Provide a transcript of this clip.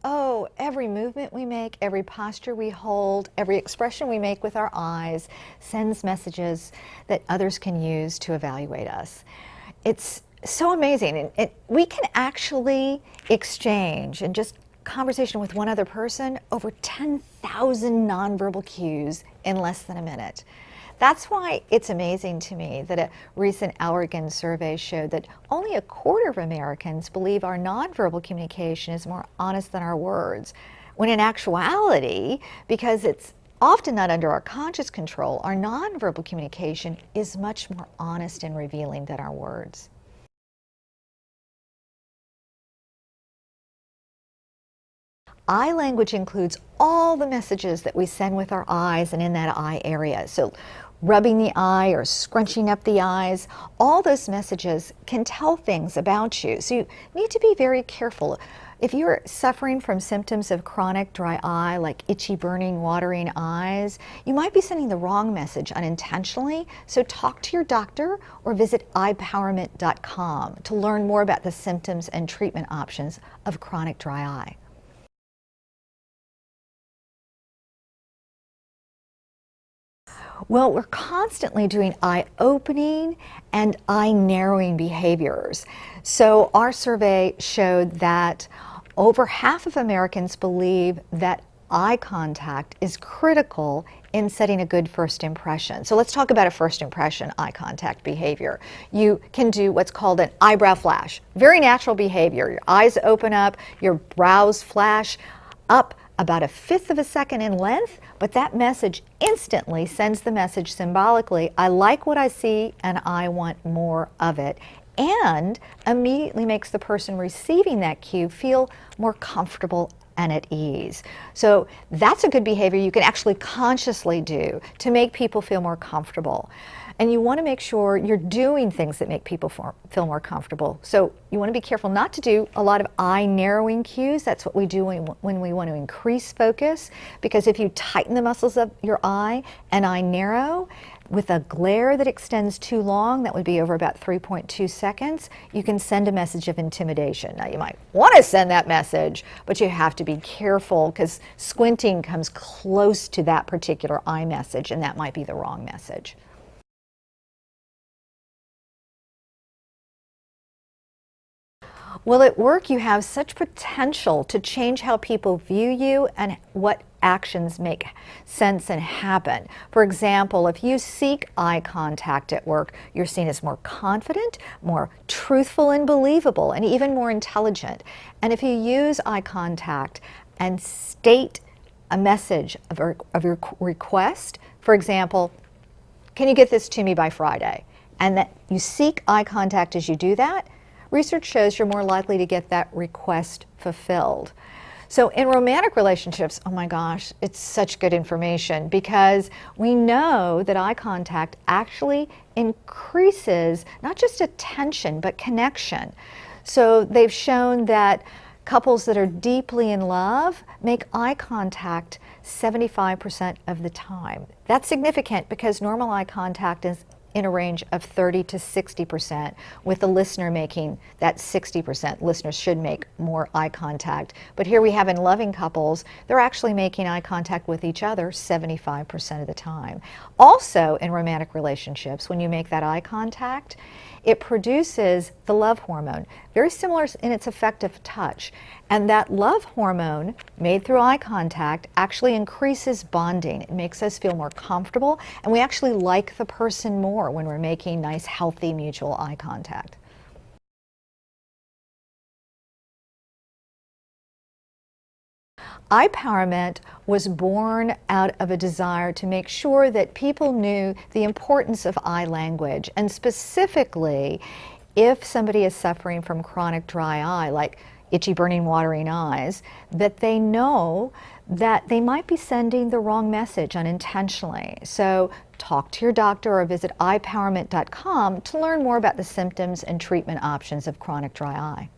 Oh, every movement we make, every posture we hold, every expression we make with our eyes sends messages that others can use to evaluate us. It's so amazing. And we can actually exchange in just conversation with one other person over 10,000 nonverbal cues in less than a minute. That's why it's amazing to me that a recent Allergan survey showed that only a quarter of Americans believe our nonverbal communication is more honest than our words, when in actuality, because it's often not under our conscious control, our nonverbal communication is much more honest and revealing than our words. Eye language includes all the messages that we send with our eyes and in that eye area. So rubbing the eye or scrunching up the eyes, all those messages can tell things about you. So you need to be very careful. If you're suffering from symptoms of chronic dry eye, like itchy, burning, watering eyes, you might be sending the wrong message unintentionally. So talk to your doctor or visit Eyepowerment.com to learn more about the symptoms and treatment options of chronic dry eye. Well, we're constantly doing eye opening and eye narrowing behaviors. So our survey showed that over half of Americans believe that eye contact is critical in setting a good first impression. So let's talk about a first impression eye contact behavior. You can do what's called an eyebrow flash. Very natural behavior. Your eyes open up, your brows flash up about 1/5 of a second in length, but that message instantly sends the message symbolically, I like what I see and I want more of it, and immediately makes the person receiving that cue feel more comfortable and at ease. So that's a good behavior you can actually consciously do to make people feel more comfortable. And you want to make sure you're doing things that make people feel more comfortable. So you want to be careful not to do a lot of eye narrowing cues. That's what we do when we want to increase focus, because if you tighten the muscles of your eye and eye narrow, with a glare that extends too long, that would be over about 3.2 seconds, you can send a message of intimidation. Now you might want to send that message, but you have to be careful because squinting comes close to that particular eye message, and that might be the wrong message. Well, at work you have such potential to change how people view you and what actions make sense and happen. For example, if you seek eye contact at work, you're seen as more confident, more truthful and believable, and even more intelligent. And if you use eye contact and state a message of your request, for example, can you get this to me by Friday? And that you seek eye contact as you do that, research shows you're more likely to get that request fulfilled. So in romantic relationships, oh my gosh, it's such good information because we know that eye contact actually increases not just attention, but connection. So they've shown that couples that are deeply in love make eye contact 75% of the time. That's significant because normal eye contact is in a range of 30 to 60%, with the listener making that 60%. Listeners should make more eye contact. But here we have in loving couples, they're actually making eye contact with each other 75% of the time. Also in romantic relationships, when you make that eye contact, it produces the love hormone, very similar in its effect of touch. And that love hormone made through eye contact actually increases bonding. It makes us feel more comfortable, and we actually like the person more when we're making nice, healthy, mutual eye contact. Eyepowerment was born out of a desire to make sure that people knew the importance of eye language, and specifically if somebody is suffering from chronic dry eye, like itchy, burning, watering eyes, that they know that they might be sending the wrong message unintentionally. So talk to your doctor or visit eyepowerment.com to learn more about the symptoms and treatment options of chronic dry eye.